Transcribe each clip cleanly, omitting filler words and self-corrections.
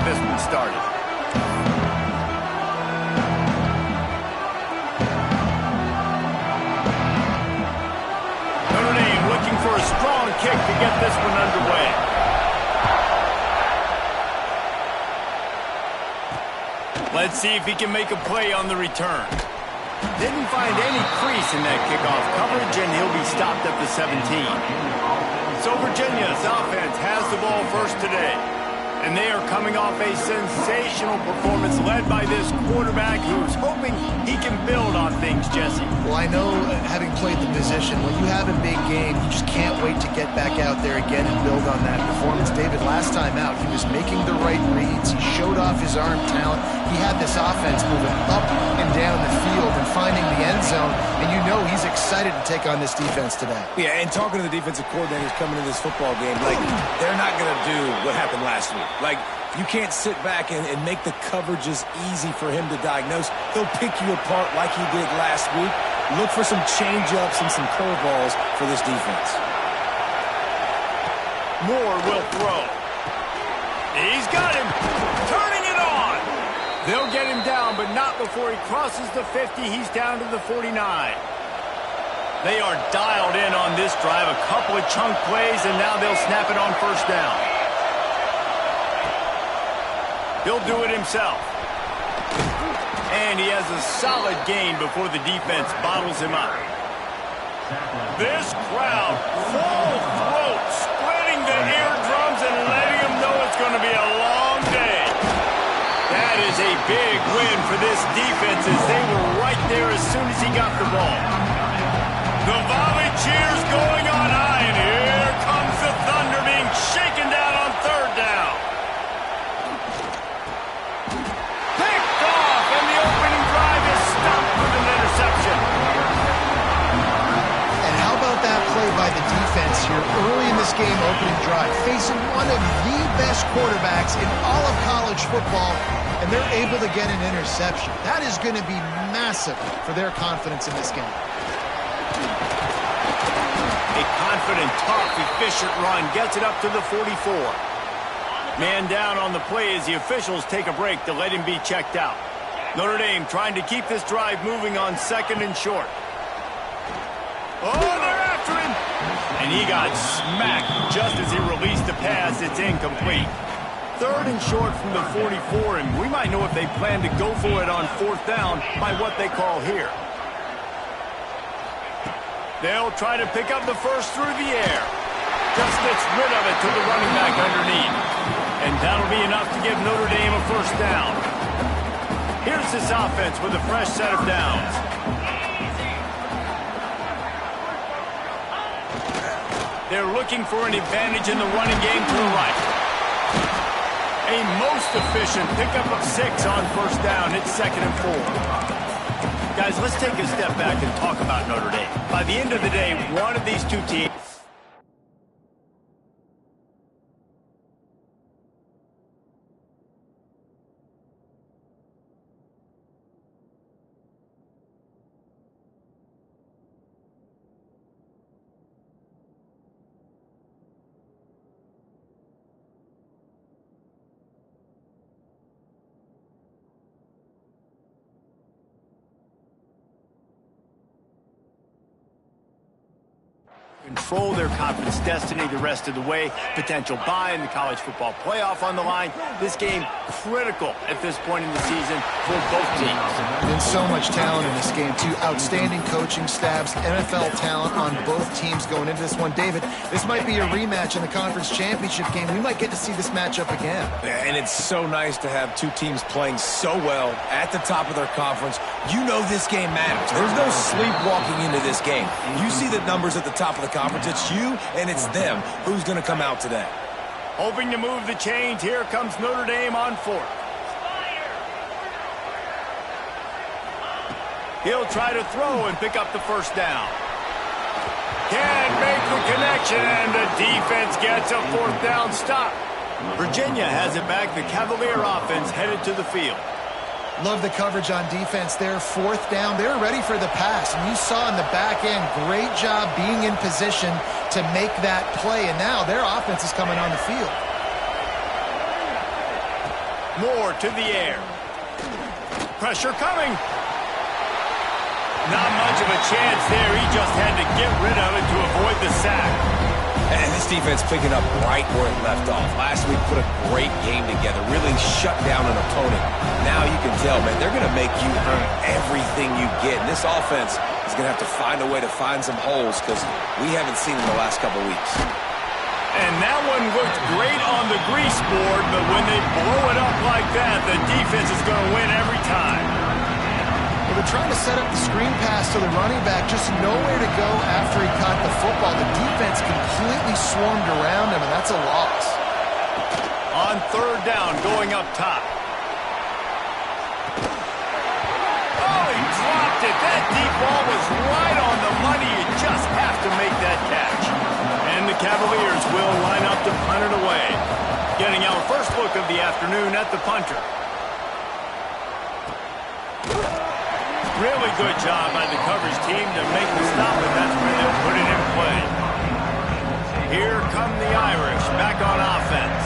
this one started. Notre Dame looking for a strong kick to get this one underway. Let's see if he can make a play on the return. Didn't find any crease in that kickoff coverage, and he'll be stopped at the 17. So Virginia's offense has the ball first today. And they are coming off a sensational performance led by this quarterback who's hoping he can build on things, Jesse. Well, I know, having played the position, when you have a big game, you just can't wait to get back out there again and build on that performance. David, last time out, he was making the right reads. He showed off his arm talent. He had this offense moving up and down the field and finding the end zone. And you know he's excited to take on this defense today. Yeah, and talking to the defensive coordinators coming to this football game, like, they're not going to do what happened last week. Like, you can't sit back and make the coverages easy for him to diagnose. He'll pick you apart like he did last week. Look for some change-ups and some curveballs for this defense. Moore will throw. He's got him. Turning it on. They'll get him down, but not before he crosses the 50. He's down to the 49. They are dialed in on this drive. A couple of chunk plays, and now they'll snap it on first down. He'll do it himself. And he has a solid gain before the defense bottles him up. This crowd, full throat, splitting the eardrums and letting them know it's going to be a long day. That is a big win for this defense as they were right there as soon as he got the ball. The volley cheers going on high, and here comes the Thunder being shaken down on third down. Picked off, and the opening drive is stopped with an interception. And how about that play by the defense here early in this game, opening drive, facing one of the best quarterbacks in all of college football, and they're able to get an interception. That is going to be massive for their confidence in this game. A confident, tough, efficient run gets it up to the 44. Man down on the play as the officials take a break to let him be checked out. Notre Dame trying to keep this drive moving on second and short. Oh, they're after him! And he got smacked just as he released the pass. It's incomplete. Third and short from the 44, and we might know if they plan to go for it on fourth down by what they call here. They'll try to pick up the first through the air. Just gets rid of it to the running back underneath. And that'll be enough to give Notre Dame a first down. Here's this offense with a fresh set of downs. They're looking for an advantage in the running game to the right. A most efficient pickup of 6 on first down. It's 2nd and 4. Guys, let's take a step back and talk about Notre Dame. By the end of the day, one of these two teams... control their conference destiny the rest of the way. Potential bye in the college football playoff on the line. This game critical at this point in the season for both teams. And so much talent in this game, too. Outstanding coaching staffs, NFL talent on both teams going into this one. David, this might be a rematch in the conference championship game. We might get to see this matchup again. And it's so nice to have two teams playing so well at the top of their conference. You know this game matters. There's no sleepwalking into this game. You see the numbers at the top of the conference. It's you and it's them. Who's going to come out today? Hoping to move the chains. Here comes Notre Dame on fourth. He'll try to throw and pick up the first down. Can't make the connection, and the defense gets a fourth down stop. Virginia has it back. The Cavalier offense headed to the field. Love the coverage on defense there. Fourth down. They're ready for the pass. And you saw in the back end, great job being in position to make that play. And now their offense is coming on the field. Moore to the air. Pressure coming. Not much of a chance there. He just had to get rid of it to avoid the sack. And this defense picking up right where it left off. Last week put a great game together, really shut down an opponent. Now you can tell, man, they're going to make you earn everything you get. And this offense is going to have to find a way to find some holes because we haven't seen them the last couple weeks. And that one looked great on the grease board, but when they blow it up like that, the defense is going to win every time. Well, they're trying to set up the screen pass to the running back, just nowhere to go after he caught the football. The defense completely swarmed around him, and that's a loss. On third down, going up top. Oh, he dropped it. That deep ball was right on the money. You just have to make that catch. And the Cavaliers will line up to punt it away. Getting our first look of the afternoon at the punter. Really good job by the coverage team to make the stop, and that's where they'll put it in play. Here come the Irish back on offense.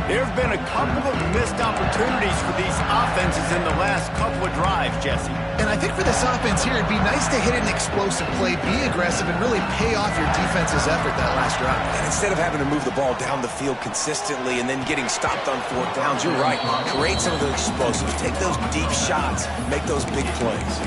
There have been a couple of missed opportunities for these offenses in the last couple of drives, Jesse. And I think for this offense here, it'd be nice to hit an explosive play, be aggressive, and really pay off your defense's effort that last drive. And instead of having to move the ball down the field consistently and then getting stopped on fourth downs, you're right. Create some of those explosives. Take those deep shots. Make those big plays.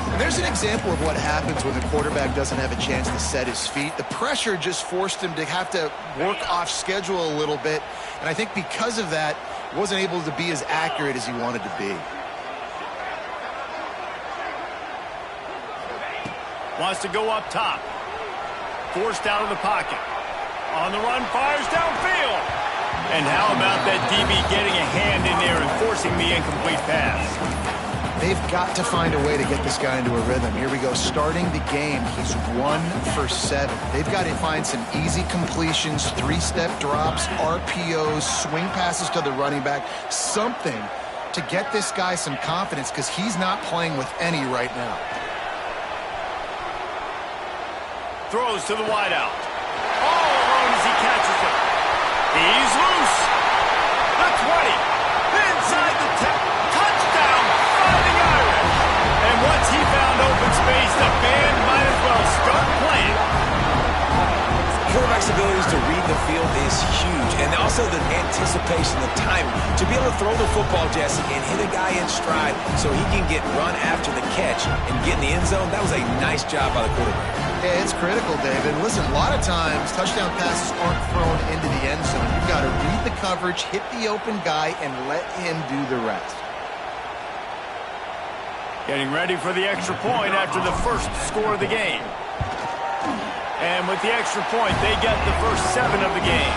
And there's an example of what happens when the quarterback doesn't have a chance to set his feet. The pressure just forced him to have to work off schedule a little bit. And I think because of that, he wasn't able to be as accurate as he wanted to be. Wants to go up top. Forced out of the pocket. On the run, fires downfield. And how about that DB getting a hand in there and forcing the incomplete pass? They've got to find a way to get this guy into a rhythm. Here we go. Starting the game, he's 1 for 7. They've got to find some easy completions, 3-step drops, RPOs, swing passes to the running back, something to get this guy some confidence because he's not playing with any right now. Throws to the wideout. All alone as he catches it. He's loose. The 20. Inside the 10. Touchdown, Fighting Irish. And once he found open space, the band might as well start playing. Quarterback's abilities to read the field is huge. And also the anticipation, the time to be able to throw the football, Jesse, and hit a guy in stride so he can get run after the catch and get in the end zone. That was a nice job by the quarterback. Yeah, it's critical, David. Listen, a lot of times touchdown passes aren't thrown into the end zone. You've got to read the coverage, hit the open guy, and let him do the rest. Getting ready for the extra point after the first score of the game. And with the extra point, they get the first 7 of the game.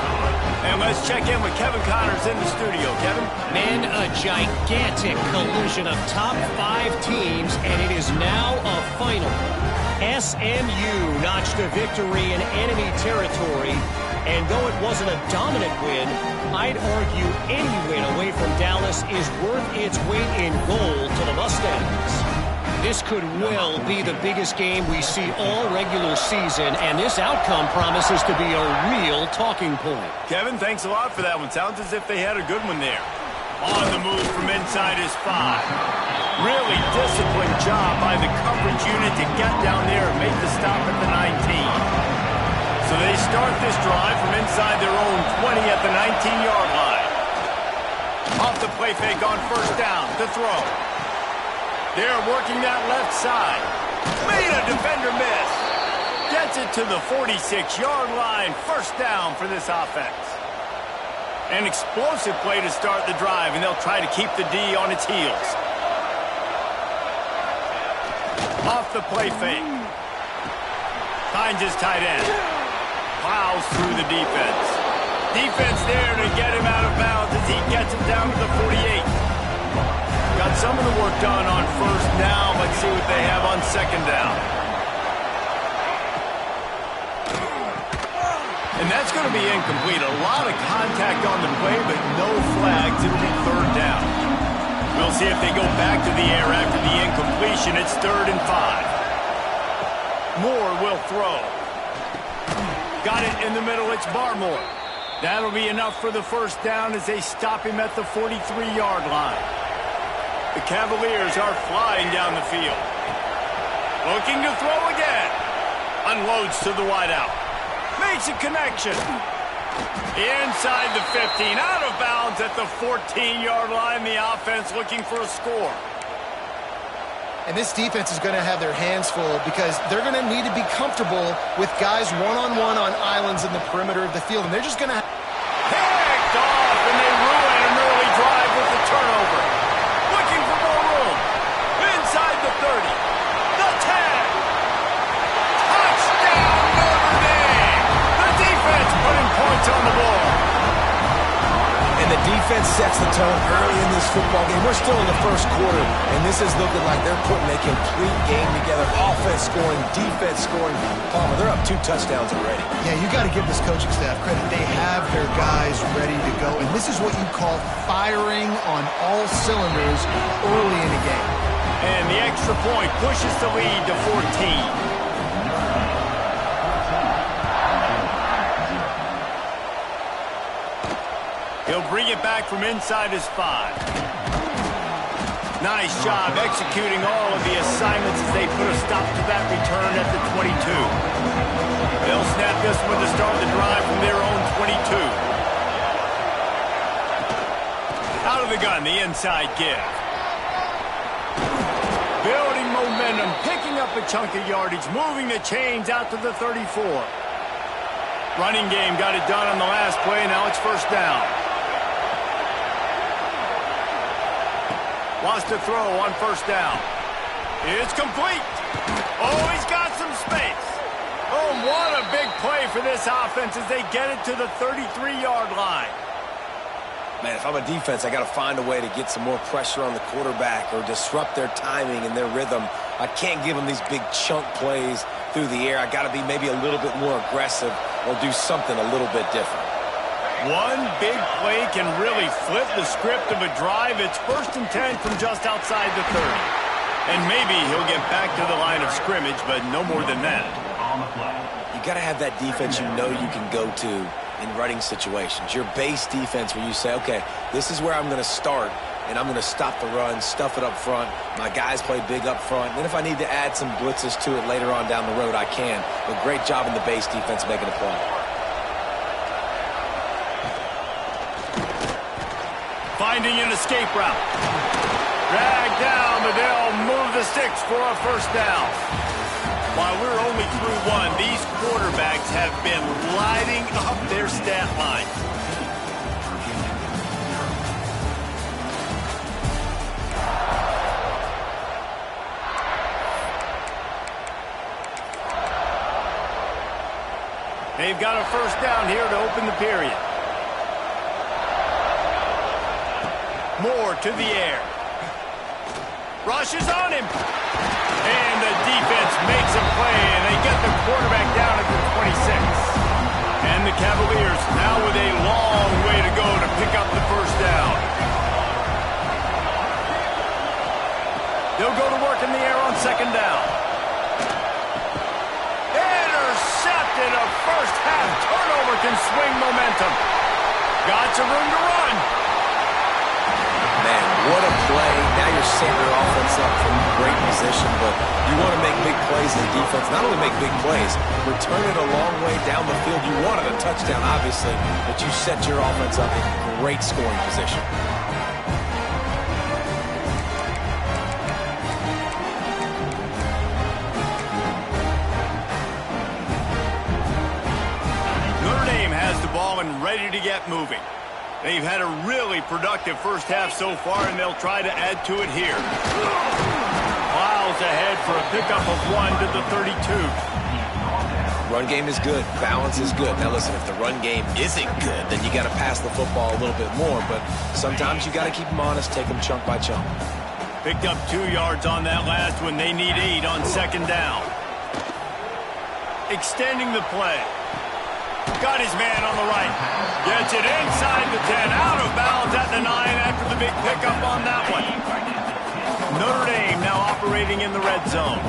And let's check in with Kevin Connors in the studio. Kevin? Man, a gigantic collision of top 5 teams, and it is now a final. SMU notched a victory in enemy territory, and though it wasn't a dominant win, I'd argue any win away from Dallas is worth its weight in gold to the Mustangs. This could well be the biggest game we see all regular season, and this outcome promises to be a real talking point. Kevin, thanks a lot for that one. Sounds as if they had a good one there. On the move from inside his 5. Really disciplined job by the coverage unit to get down there and make the stop at the 19. So they start this drive from inside their own 20 at the 19-yard line. Off the play fake on first down to throw. They're working that left side. Made a defender miss. Gets it to the 46-yard line. First down for this offense. An explosive play to start the drive, and they'll try to keep the D on its heels. Off the play fake. Finds his tight end. Plows through the defense. Defense there to get him out of bounds as he gets him down to the 48. Got some of the work done on first down. Let's see what they have on second down. And that's going to be incomplete. A lot of contact on the play, but no flags. It'll be third down. We'll see if they go back to the air after the incompletion. It's 3rd and 5. Moore will throw. Got it in the middle. It's Barmore. That'll be enough for the first down as they stop him at the 43-yard line. The Cavaliers are flying down the field. Looking to throw again. Unloads to the wideout. Makes a connection. Inside the 15. Out of bounds at the 14-yard line. The offense looking for a score. And this defense is going to have their hands full because they're going to need to be comfortable with guys one-on-one on islands in the perimeter of the field. And they're just going to picked off, and they ruin an early drive with the turnover. Looking for more room. Inside the 30. The 10. Touchdown, Notre Dame. The defense putting points on the board. And the defense sets the tone early in this football game. We're still in the first quarter, and this is looking like they're putting a complete game together. Offense scoring, defense scoring. Palmer, they're up 2 touchdowns already. Yeah, you got to give this coaching staff credit. They have their guys ready to go, and this is what you call firing on all cylinders early in a game. And the extra point pushes the lead to 14. He'll bring it back from inside his 5. Nice job executing all of the assignments as they put a stop to that return at the 22. They'll snap this one to start the drive from their own 22. Out of the gun, the inside give. Building momentum, picking up a chunk of yardage, moving the chains out to the 34. Running game got it done on the last play, now it's first down. Wants to throw on first down. It's complete. Oh, he's got some space. Oh, what a big play for this offense as they get it to the 33-yard line. Man, if I'm a defense, I got to find a way to get some more pressure on the quarterback or disrupt their timing and their rhythm. I can't give them these big chunk plays through the air. I got to be maybe a little bit more aggressive or do something a little bit different. One big play can really flip the script of a drive. It's 1st and 10 from just outside the 30. And maybe he'll get back to the line of scrimmage, but no more than that. You got to have that defense you know you can go to in running situations. Your base defense where you say, okay, this is where I'm going to start, and I'm going to stop the run, stuff it up front. My guys play big up front. And then if I need to add some blitzes to it later on down the road, I can. But great job in the base defense making a play. Finding an escape route. Dragged down, but they'll move the sticks for a first down. While we're only through one, these quarterbacks have been lighting up their stat line. They've got a first down here to open the period. Moore to the air. Rushes on him. And the defense makes a play, and they get the quarterback down at the 26. And the Cavaliers now with a long way to go to pick up the first down. They'll go to work in the air on second down. Intercepted. A first half turnover can swing momentum. Got some room to run. Man, what a play. Now you're setting your offense up from a great position, but you want to make big plays in defense. Not only make big plays, return it a long way down the field. You wanted a touchdown, obviously, but you set your offense up in great scoring position. Notre Dame has the ball and ready to get moving. They've had a really productive first half so far, and they'll try to add to it here. Miles ahead for a pickup of 1 to the 32. Run game is good. Balance is good. Now, listen, if the run game isn't good, then you got to pass the football a little bit more. But sometimes you got to keep them honest, take them chunk by chunk. Picked up 2 yards on that last one. They need 8 on second down. Extending the play. Got his man on the right. Gets it inside the 10. Out of bounds at the 9 after the big pickup on that one. Notre Dame now operating in the red zone.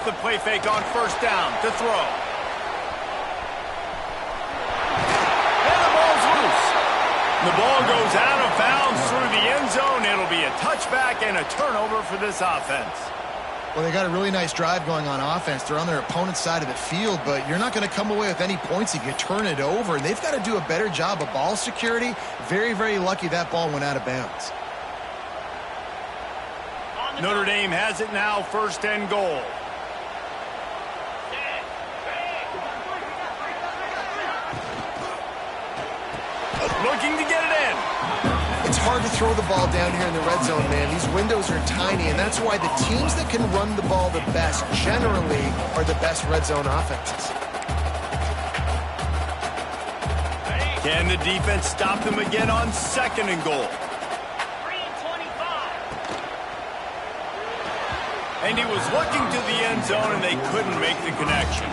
the play fake on first down to throw. And the ball's loose. The ball goes out of bounds through the end zone. It'll be a touchback and a turnover for this offense. Well, they got a really nice drive going on offense. They're on their opponent's side of the field, but you're not going to come away with any points if you turn it over. They've got to do a better job of ball security. Very, very lucky that ball went out of bounds. Notre Dame has it now, 1st and goal. Looking to get it in. It's hard to throw the ball down here in the red zone, man. These windows are tiny, and that's why the teams that can run the ball the best generally are the best red zone offenses. Can the defense stop them again on 2nd and goal? And he was looking to the end zone, and they couldn't make the connection.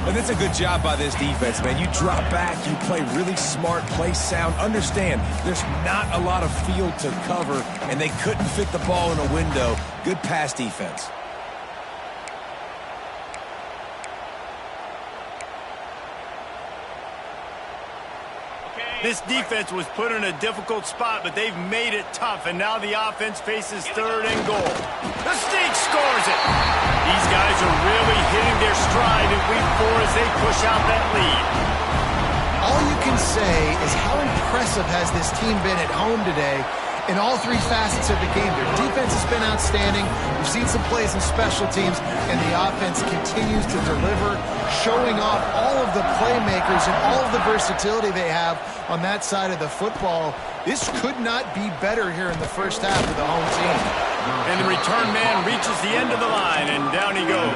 And it's a good job by this defense, man. You drop back, you play really smart, play sound. Understand, there's not a lot of field to cover, and they couldn't fit the ball in a window. Good pass defense. This defense was put in a difficult spot, but they've made it tough, and now the offense faces 3rd and goal. The Sneak scores it. These guys are really hitting their stride in week 4 as they push out that lead. All you can say is how impressive has this team been at home today in all 3 facets of the game. Their defense has been outstanding. We've seen some plays in special teams, and the offense continues to deliver, showing off all of the playmakers and all of the versatility they have on that side of the football. This could not be better here in the first half of the home team. And the return man reaches the end of the line, and down he goes.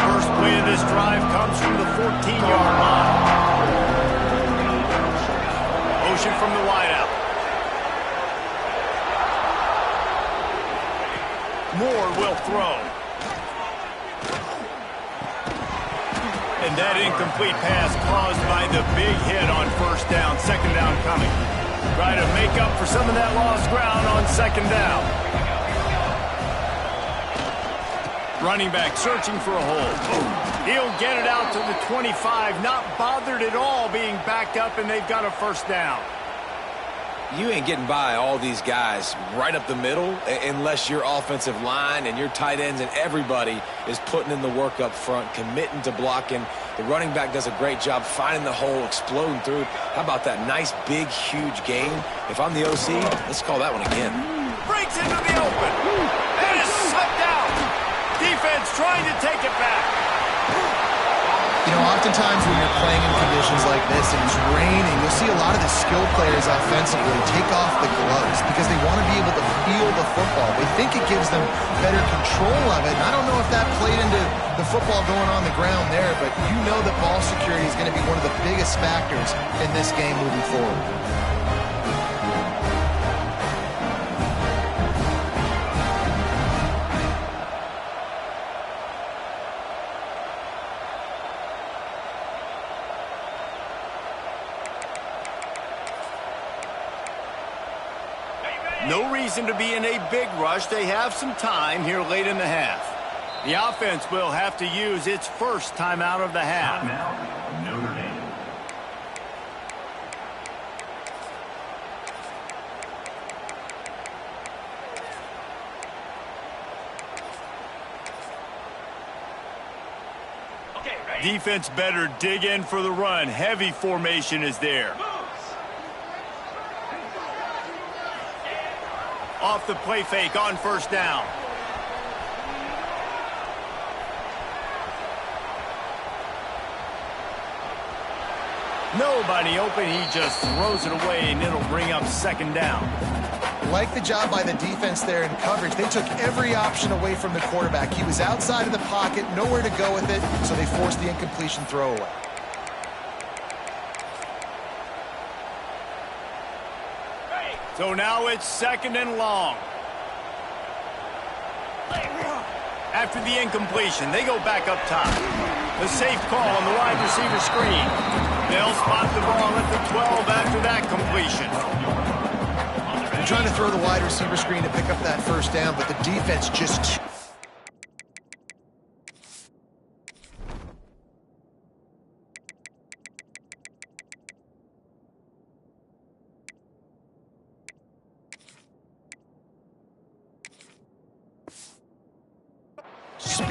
First play of this drive comes from the 14-yard line. Motion from the wideout. Moore will throw. And that incomplete pass caused by the big hit on first down. 2nd down coming. Try to make up for some of that lost ground on 2nd down. Running back searching for a hole. He'll get it out to the 25. Not bothered at all being backed up, and they've got a 1st down. You ain't getting by all these guys right up the middle unless your offensive line and your tight ends and everybody is putting in the work up front, committing to blocking. The running back does a great job finding the hole, exploding through. How about that nice, big, huge gain? If I'm the OC, let's call that one again. Breaks into the open. And is swept out. Defense trying to take it back. You know, oftentimes when you're playing in conditions like this and it's raining, you'll see a lot of the skill players offensively take off the gloves because they want to be able to feel the football. They think it gives them better control of it. And I don't know if that played into the football going on the ground there, but you know that ball security is going to be one of the biggest factors in this game moving forward. No reason to be in a big rush. They have some time here late in the half. The offense will have to use its first timeout of the half. Timeout, Notre Dame. Defense better dig in for the run. Heavy formation is there. Off the play fake on first down. Nobody open. He just throws it away, and it'll bring up 2nd down. Like the job by the defense there in coverage. They took every option away from the quarterback. He was outside of the pocket, nowhere to go with it, so they forced the incompletion throwaway. So now it's 2nd and long. After the incompletion, they go back up top. The safe call on the wide receiver screen. They'll spot the ball at the 12 after that completion. They're trying to throw the wide receiver screen to pick up that first down, but the defense just...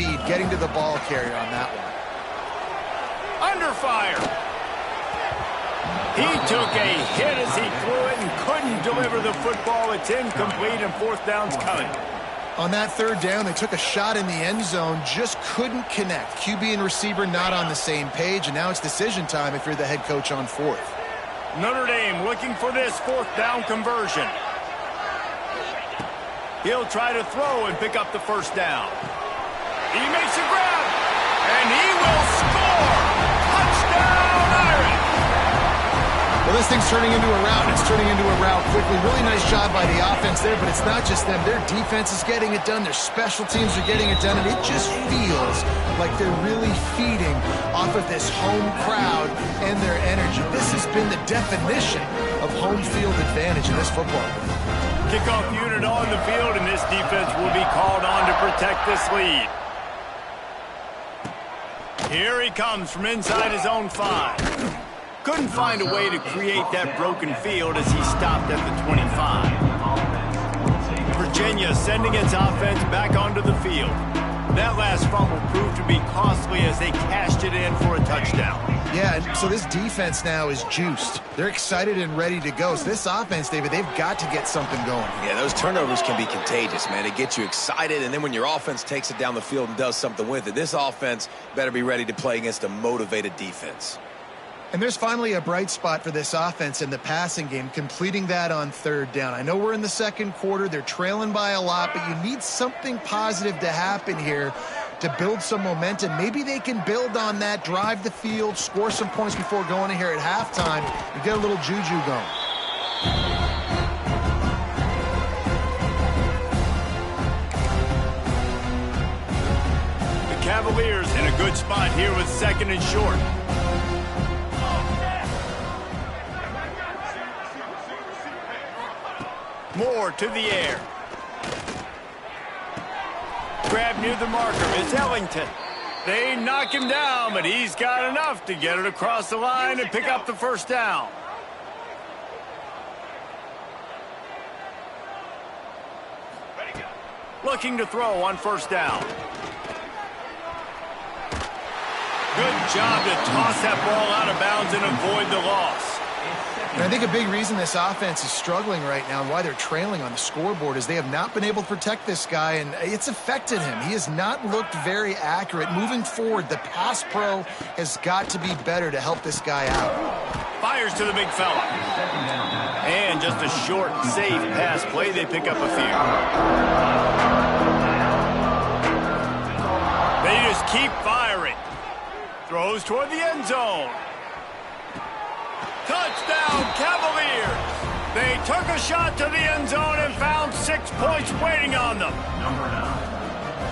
speed, getting to the ball carrier on that one. Under fire. He took a hit as he threw it and couldn't deliver the football. It's incomplete and fourth down's coming. On that third down, they took a shot in the end zone, just couldn't connect. QB and receiver not on the same page, and now it's decision time if you're the head coach on fourth. Notre Dame looking for this fourth down conversion. He'll try to throw and pick up the first down. He makes a grab, and he will score! Touchdown, Irish! Well, this thing's turning into a rout, and it's turning into a rout quickly. Really nice job by the offense there, but it's not just them. Their defense is getting it done. Their special teams are getting it done, and it just feels like they're really feeding off of this home crowd and their energy. This has been the definition of home field advantage in this football game. Kickoff unit on the field, and this defense will be called on to protect this lead. Here he comes from inside his own 5. Couldn't find a way to create that broken field as he stopped at the 25. Virginia sending its offense back onto the field. That last fumble proved to be costly as they cashed it in for a touchdown. Yeah, and so this defense now is juiced. They're excited and ready to go. So this offense, David, they've got to get something going. Yeah, those turnovers can be contagious, man. They get you excited, and then when your offense takes it down the field and does something with it, this offense better be ready to play against a motivated defense. And there's finally a bright spot for this offense in the passing game, completing that on third down. I know we're in the second quarter. They're trailing by a lot, but you need something positive to happen here to build some momentum. Maybe they can build on that, drive the field, score some points before going in here at halftime, and get a little juju going. The Cavaliers in a good spot here with second and short. Moore to the air. Grab near the marker is Ellington. They knock him down, but he's got enough to get it across the line and pick up the first down. Looking to throw on first down. Good job to toss that ball out of bounds and avoid the loss. And I think a big reason this offense is struggling right now and why they're trailing on the scoreboard is they have not been able to protect this guy, and it's affected him. He has not looked very accurate. Moving forward, the pass pro has got to be better to help this guy out. Fires to the big fella. And just a short, safe pass play. They pick up a few. They just keep firing. Throws toward the end zone. Touchdown, Cavaliers! They took a shot to the end zone and found 6 points waiting on them.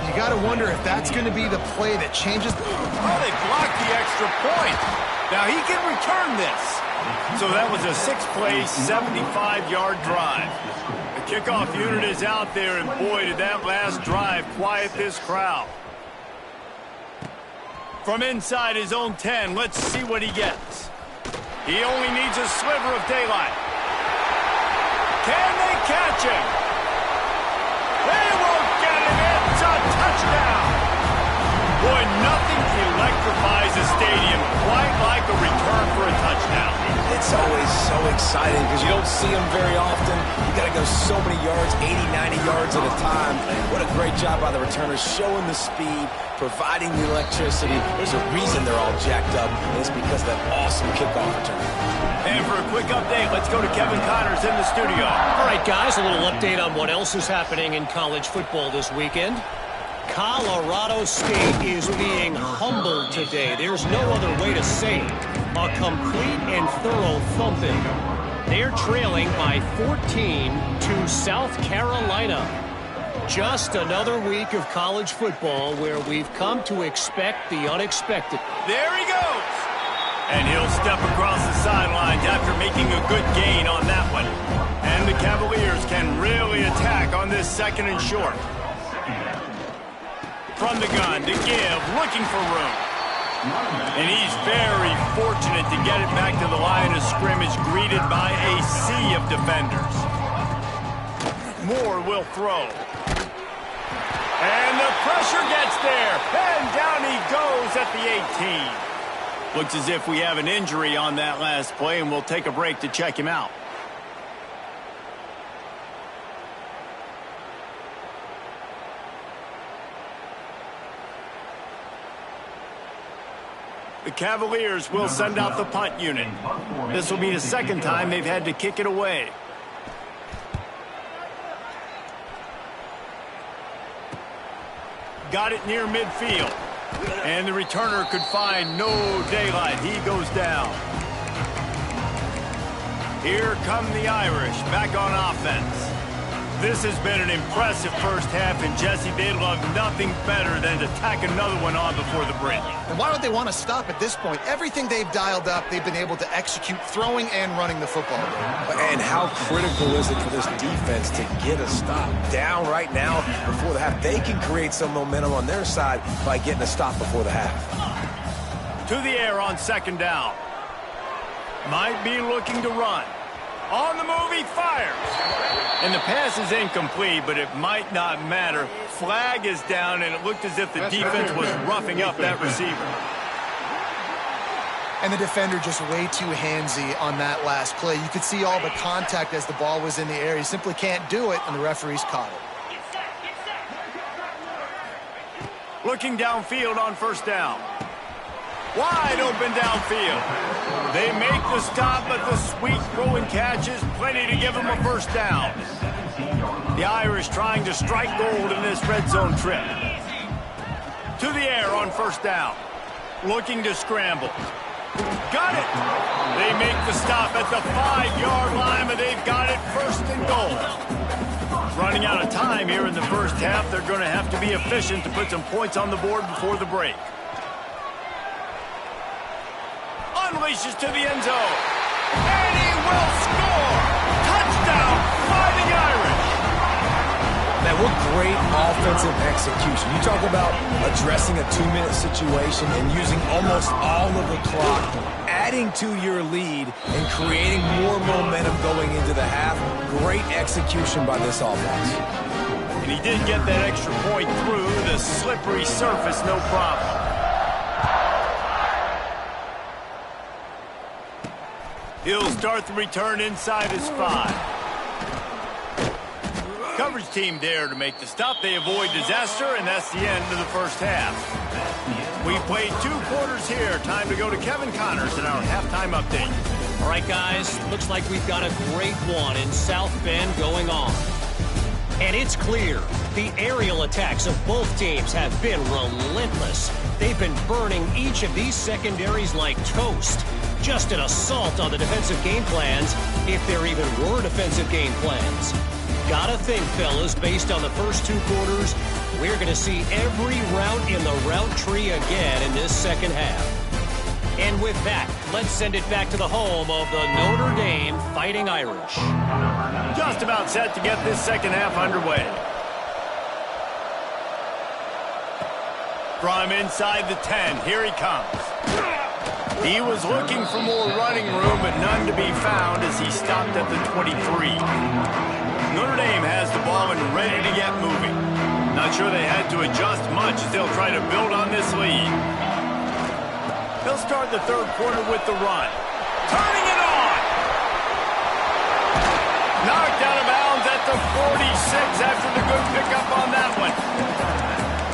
You got to wonder if that's going to be the play that changes. Oh, they blocked the extra point. Now he can return this. So that was a 6-play, 75-yard drive. The kickoff unit is out there, and boy, did that last drive quiet this crowd. From inside his own 10, let's see what he gets. He only needs a sliver of daylight. Can they catch him? They won't get him. It's a touchdown. Boy, nothing electrifies a stadium quite like a return for a touchdown. It's always so exciting because you don't see them very often. You got to go so many yards, 80, 90 yards at a time. What a great job by the returners, showing the speed, providing the electricity. There's a reason they're all jacked up, and it's because of that awesome kickoff return. And for a quick update, let's go to Kevin Connors in the studio. All right, guys, a little update on what else is happening in college football this weekend. Colorado State is being humbled today. There's no other way to say it. A complete and thorough thumping. They're trailing by 14 to South Carolina. Just another week of college football where we've come to expect the unexpected. There he goes. And he'll step across the sidelines after making a good gain on that one. And the Cavaliers can really attack on this second and short. From the gun to give, looking for room. And he's very fortunate to get it back to the line of scrimmage, greeted by a sea of defenders. Moore will throw. And the pressure gets there. And down he goes at the 18. Looks as if we have an injury on that last play, and we'll take a break to check him out. The Cavaliers will send out the punt unit. This will be the second time they've had to kick it away. Got it near midfield. And the returner could find no daylight. He goes down. Here come the Irish back on offense. This has been an impressive first half, and Jesse, they'd love nothing better than to tack another one on before the break. And why would they want to stop at this point? Everything they've dialed up, they've been able to execute throwing and running the football. And how critical is it for this defense to get a stop down right now before the half? They can create some momentum on their side by getting a stop before the half. To the air on second down. Might be looking to run. On the move, he fires. And the pass is incomplete, but it might not matter. Flag is down, and it looked as if the defense was roughing up that receiver. And the defender just way too handsy on that last play. You could see all the contact as the ball was in the air. He simply can't do it, and the referees caught it. Looking downfield on first down. Wide open downfield. They make the stop, but the sweet throw and catch is plenty to give them a first down. The Irish trying to strike gold in this red zone trip. To the air on first down. Looking to scramble. Got it. They make the stop at the 5-yard line, but they've got it first and goal. Running out of time here in the first half. They're going to have to be efficient to put some points on the board before the break. Unleashes to the end zone. And he will score! Touchdown, Fighting Irish! Man, what great offensive execution. You talk about addressing a 2-minute situation and using almost all of the clock, adding to your lead and creating more momentum going into the half. Great execution by this offense. And he did get that extra point through the slippery surface, no problem. He'll start the return inside his 5. Coverage team there to make the stop. They avoid disaster, and that's the end of the first half. We played 2 quarters here. Time to go to Kevin Connors in our halftime update. All right, guys, looks like we've got a great one in South Bend going on. And it's clear the aerial attacks of both teams have been relentless. They've been burning each of these secondaries like toast. Just an assault on the defensive game plans, if there even were defensive game plans. Gotta think, fellas, based on the first 2 quarters, we're going to see every route in the route tree again in this second half. And with that, let's send it back to the home of the Notre Dame Fighting Irish. Just about set to get this second half underway. From inside the 10, here he comes. He was looking for more running room, but none to be found as he stopped at the 23. Notre Dame has the ball and ready to get moving. Not sure they had to adjust much as they'll try to build on this lead. They'll start the third quarter with the run. Turning it on! Knocked out of bounds at the 46 after the good pickup on that one.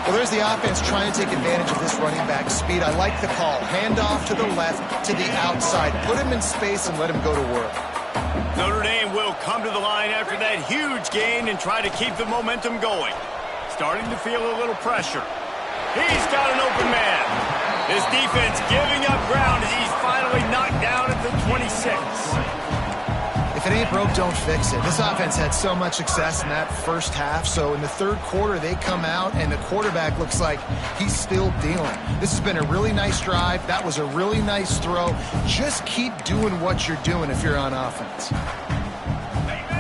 Well, there's the offense trying to take advantage of this running back speed. I like the call. Hand off to the left, to the outside. Put him in space and let him go to work. Notre Dame will come to the line after that huge gain and try to keep the momentum going. Starting to feel a little pressure. He's got an open man. His defense giving up ground as he's finally knocked down at the 26. If it ain't broke, don't fix it. This offense had so much success in that first half, so in the third quarter, they come out, and the quarterback looks like he's still dealing. This has been a really nice drive. That was a really nice throw. Just keep doing what you're doing if you're on offense.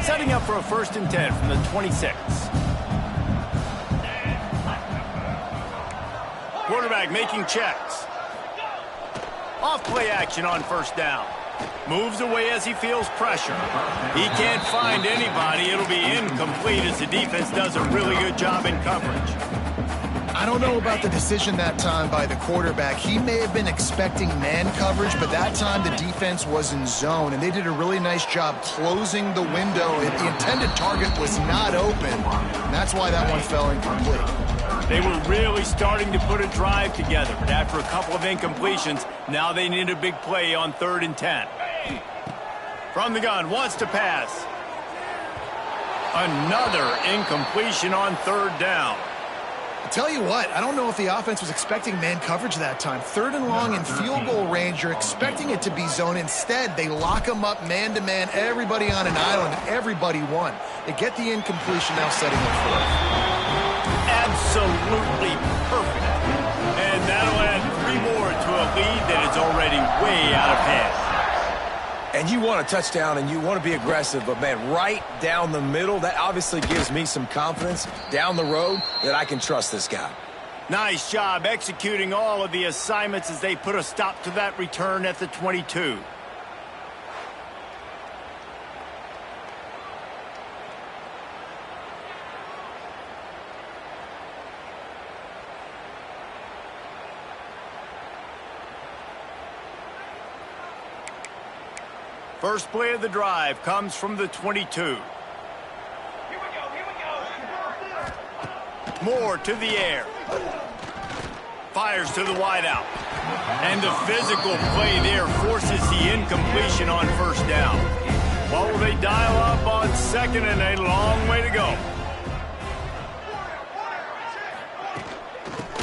Setting up for a 1st and 10 from the 26. Quarterback making checks. Off play action on first down. Moves away as he feels pressure. He can't find anybody. It'll be incomplete as the defense does a really good job in coverage. I don't know about the decision that time by the quarterback. He may have been expecting man coverage, but that time the defense was in zone, and they did a really nice job closing the window. The intended target was not open, and that's why that one fell incomplete. They were really starting to put a drive together, but after a couple of incompletions, now they need a big play on 3rd and 10. From the gun, wants to pass. Another incompletion on 3rd down. I tell you what, I don't know if the offense was expecting man coverage that time. 3rd and long in field goal range, you're expecting it to be zone. Instead, they lock them up man-to-man, everybody on an island, and everybody won. They get the incompletion, now setting up 4th. Absolutely perfect. And that'll add 3 more to a lead that is already way out of hand. And you want a touchdown and you want to be aggressive, but man, right down the middle, that obviously gives me some confidence down the road that I can trust this guy. Nice job executing all of the assignments as they put a stop to that return at the 22. First play of the drive comes from the 22. Moore to the air. Fires to the wideout. And the physical play there forces the incompletion on 1st down. What will they dial up on 2nd and a long way to go?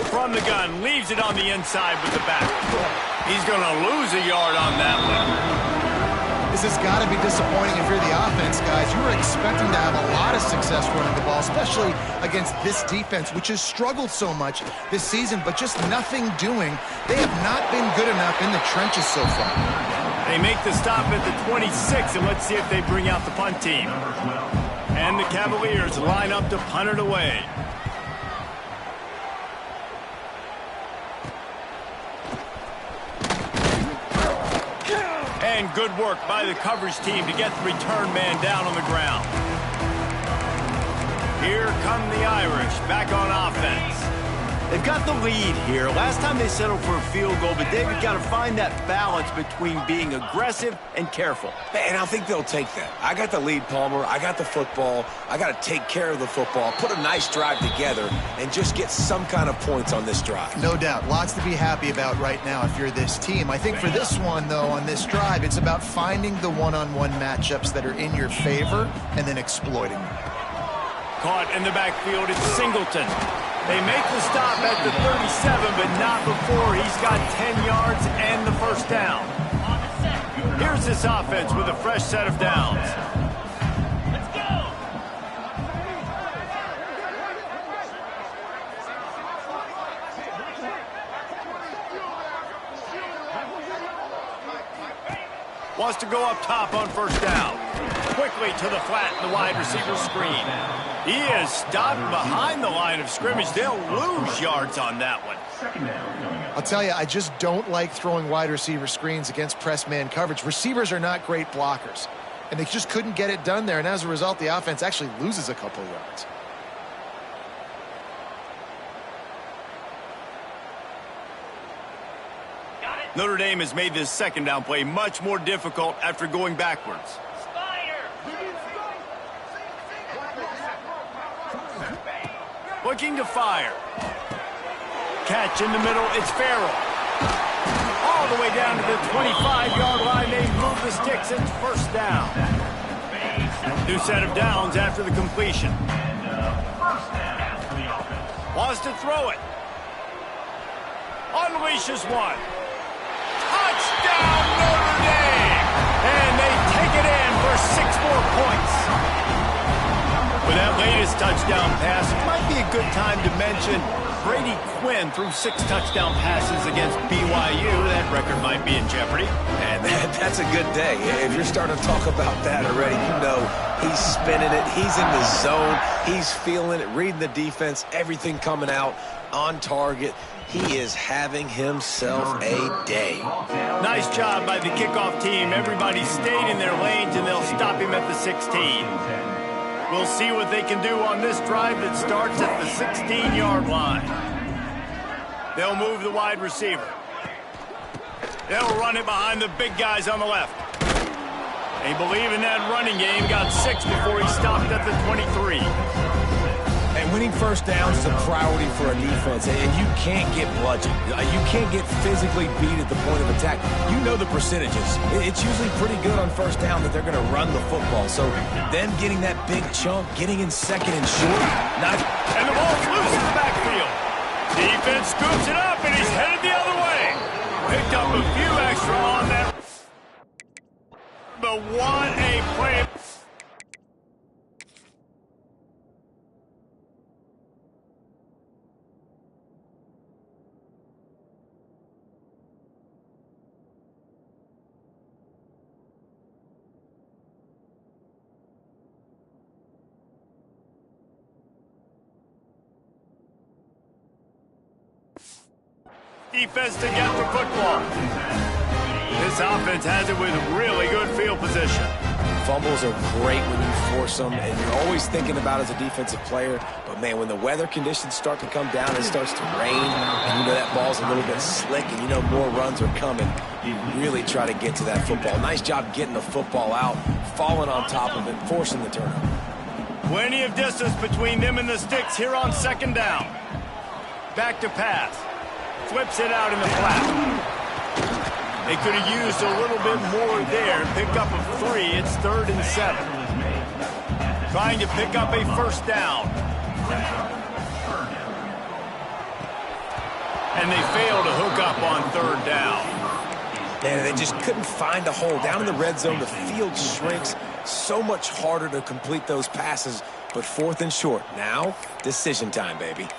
From the gun, leaves it on the inside with the back. He's going to lose a yard on that one. This has got to be disappointing if you're the offense, guys. You were expecting to have a lot of success running the ball, especially against this defense, which has struggled so much this season, but just nothing doing. They have not been good enough in the trenches so far. They make the stop at the 26, and let's see if they bring out the punt team. And the Cavaliers line up to punt it away. And good work by the coverage team to get the return man down on the ground. Here come the Irish back on offense. They've got the lead here. Last time they settled for a field goal, but David got to find that balance between being aggressive and careful. And I think they'll take that. I got the lead, Palmer. I got the football. I got to take care of the football, put a nice drive together, and just get some kind of points on this drive. No doubt. Lots to be happy about right now if you're this team. I think for this one, though, on this drive, it's about finding the one-on-one matchups that are in your favor and then exploiting them. Caught in the backfield, it's Singleton. They make the stop at the 37, but not before he's got 10 yards and the 1st down. Here's this offense with a fresh set of downs. Let's go! Wants to go up top on 1st down. Quickly to the flat in the wide receiver screen. He is stopped behind the line of scrimmage. They'll lose yards on that one. I'll tell you, I just don't like throwing wide receiver screens against press man coverage. Receivers are not great blockers, and they just couldn't get it done there, and as a result, the offense actually loses a couple yards. Notre Dame has made this 2nd down play much more difficult after going backwards. Looking to fire. Catch in the middle, it's Farrell. All the way down to the 25-yard line, they move the sticks, it's 1st down. New set of downs after the completion. Wants to throw it. Unleashes one. Touchdown, Notre Dame! And they take it in for 6 more points. With that latest touchdown pass, it might be a good time to mention Brady Quinn threw 6 touchdown passes against BYU. That record might be in jeopardy. And that's a good day. If you're starting to talk about that already, you know he's spinning it. He's in the zone. He's feeling it, reading the defense, everything coming out on target. He is having himself a day. Nice job by the kickoff team. Everybody stayed in their lanes, and they'll stop him at the 16. We'll see what they can do on this drive that starts at the 16-yard line. They'll move the wide receiver. They'll run it behind the big guys on the left. They believe in that running game. Got 6 before he stopped at the 23. And winning first downs is a priority for a defense, and you can't get bludgeoned. You can't get physically beat at the point of attack. You know the percentages. It's usually pretty good on first down that they're going to run the football. So them getting that big chunk, getting in second and short, and the ball's loose in the backfield. Defense scoops it up, and he's headed the other way. Picked up a few extra on that. But what a play. Defense to get the football. This offense has it with really good field position. Fumbles are great when you force them, and you're always thinking about as a defensive player. But, man, when the weather conditions start to come down, it starts to rain, and you know that ball's a little bit slick, and you know more runs are coming. You really try to get to that football. Nice job getting the football out, falling on top of it, forcing the turnover. Plenty of distance between them and the sticks here on second down. Back to pass. Flips it out in the flat. They could have used a little bit more there. Pick up a 3. It's 3rd and 7. Trying to pick up a first down. And they fail to hook up on 3rd down. Man, they just couldn't find a hole. Down in the red zone, the field shrinks. So much harder to complete those passes. But 4th and short. Now, decision time, baby.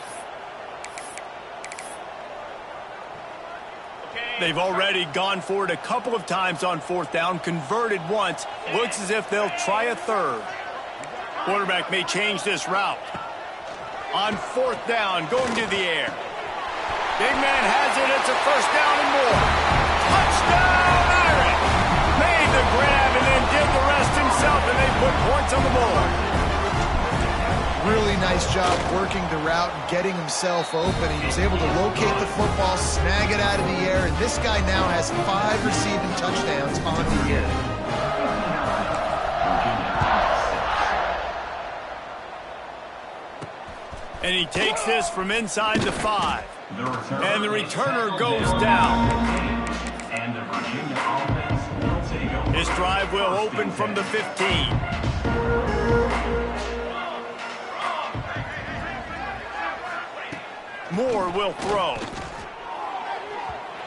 They've already gone for it a couple of times on 4th down, converted once. Looks as if they'll try a 3rd. Quarterback may change this route. On 4th down, going to the air. Big man has it. It's a first down and more. Touchdown, Irish! Made the grab and then did the rest himself, and they put points on the board. Really nice job working the route and getting himself open. He was able to locate the football, snag it out of the air, and this guy now has 5 receiving touchdowns on the year. And he takes this from inside the 5. And the returner goes down. This drive will open from the 15. Moore will throw.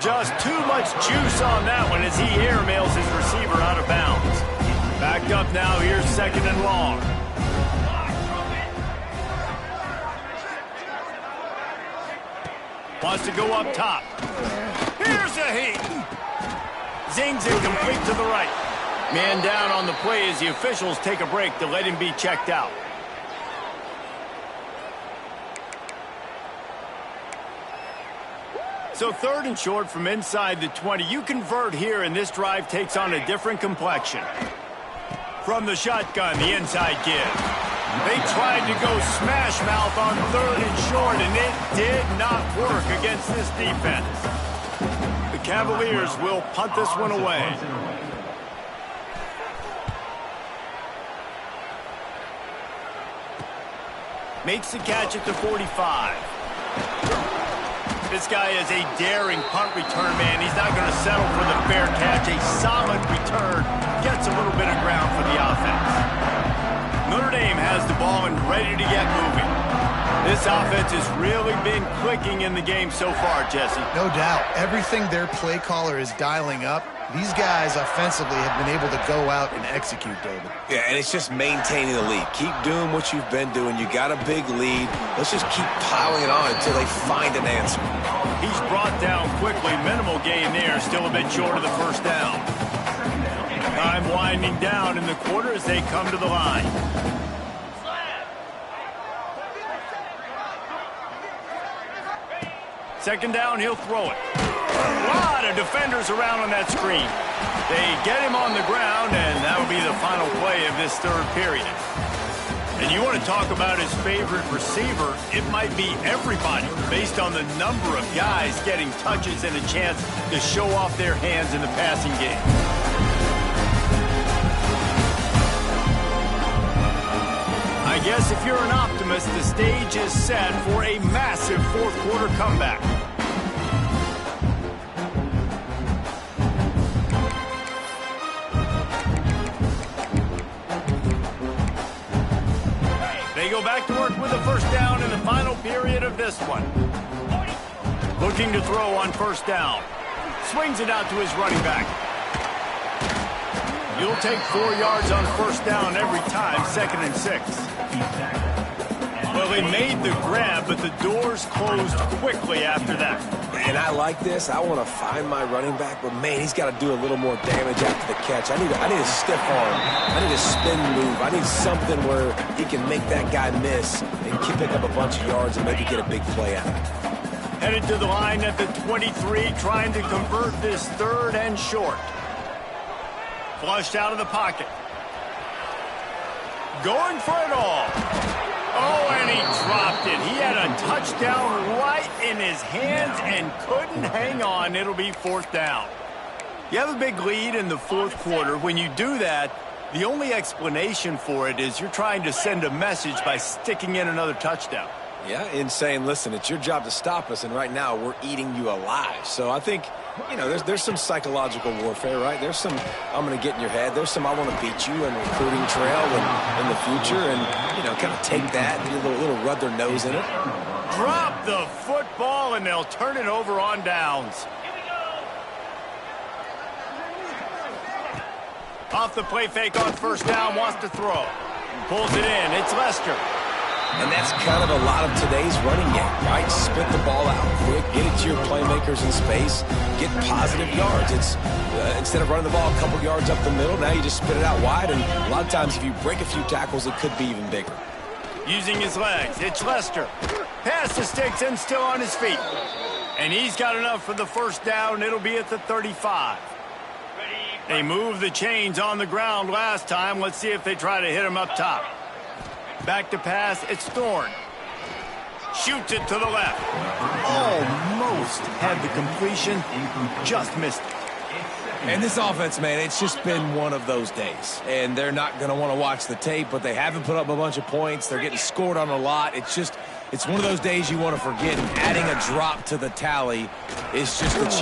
Just too much juice on that one as he airmails his receiver out of bounds. Backed up now, here's 2nd and long. Wants to go up top. Here's a heat. Zings it complete to the right. Man down on the play as the officials take a break to let him be checked out. So 3rd and short from inside the 20. You convert here, and this drive takes on a different complexion. From the shotgun, the inside give. They tried to go smash mouth on 3rd and short, and it did not work against this defense. The Cavaliers will punt this one away. Makes the catch at the 45. This guy is a daring punt return man. He's not going to settle for the fair catch. A solid return. Gets a little bit of ground for the offense. Notre Dame has the ball and ready to get moving. This offense has really been clicking in the game so far, Jesse. No doubt. Everything their play caller is dialing up, these guys offensively have been able to go out and execute, David. Yeah, and it's just maintaining the lead. Keep doing what you've been doing. You got a big lead. Let's just keep piling it on until they find an answer. He's brought down quickly. Minimal gain there. Still a bit short of the first down. Time winding down in the quarter as they come to the line. Second down, he'll throw it. A lot of defenders around on that screen. They get him on the ground, and that will be the final play of this third period. And you want to talk about his favorite receiver, it might be everybody based on the number of guys getting touches and a chance to show off their hands in the passing game. I guess if you're an optimist, the stage is set for a massive fourth quarter comeback. They go back to work with a first down in the final period of this one. Looking to throw on first down. Swings it out to his running back. You'll take 4 yards on first down every time, 2nd and 6. Well, they made the grab, but the doors closed quickly after that. And I like this. I want to find my running back, but, man, he's got to do a little more damage after the catch. I need a stiff arm. I need a spin move. I need something where he can make that guy miss and pick up a bunch of yards and maybe get a big play out of it. Headed to the line at the 23, trying to convert this 3rd and short. Flushed out of the pocket. Going for it all. Oh, and he dropped it. He had a touchdown right in his hands and couldn't hang on. It'll be 4th down. You have a big lead in the 4th quarter. When you do that, the only explanation for it is you're trying to send a message by sticking in another touchdown. Yeah, and saying, listen, it's your job to stop us, and right now we're eating you alive. So I think, you know, there's some psychological warfare, right? There's some, I'm going to get in your head. There's some, I want to beat you and recruiting trail in the future, and, you know, kind of take that and a little rub their nose in it. Drop the football, and they'll turn it over on downs. Off the play fake on first down, wants to throw. Pulls it in. It's Lester. And that's kind of a lot of today's running game, right? Spit the ball out quick, get it to your playmakers in space, get positive yards. It's instead of running the ball a couple yards up the middle, now you just spit it out wide, and a lot of times if you break a few tackles, it could be even bigger. Using his legs, it's Lester. Pass to Sticks and still on his feet. And he's got enough for the first down. It'll be at the 35. They moved the chains on the ground last time. Let's see if they try to hit him up top. Back to pass, it's Thorne. Shoots it to the left. Almost had the completion, just missed it. And this offense, man, it's just been one of those days. And they're not going to want to watch the tape, but they haven't put up a bunch of points. They're getting scored on a lot. It's one of those days you want to forget. And adding a drop to the tally is just the cherry.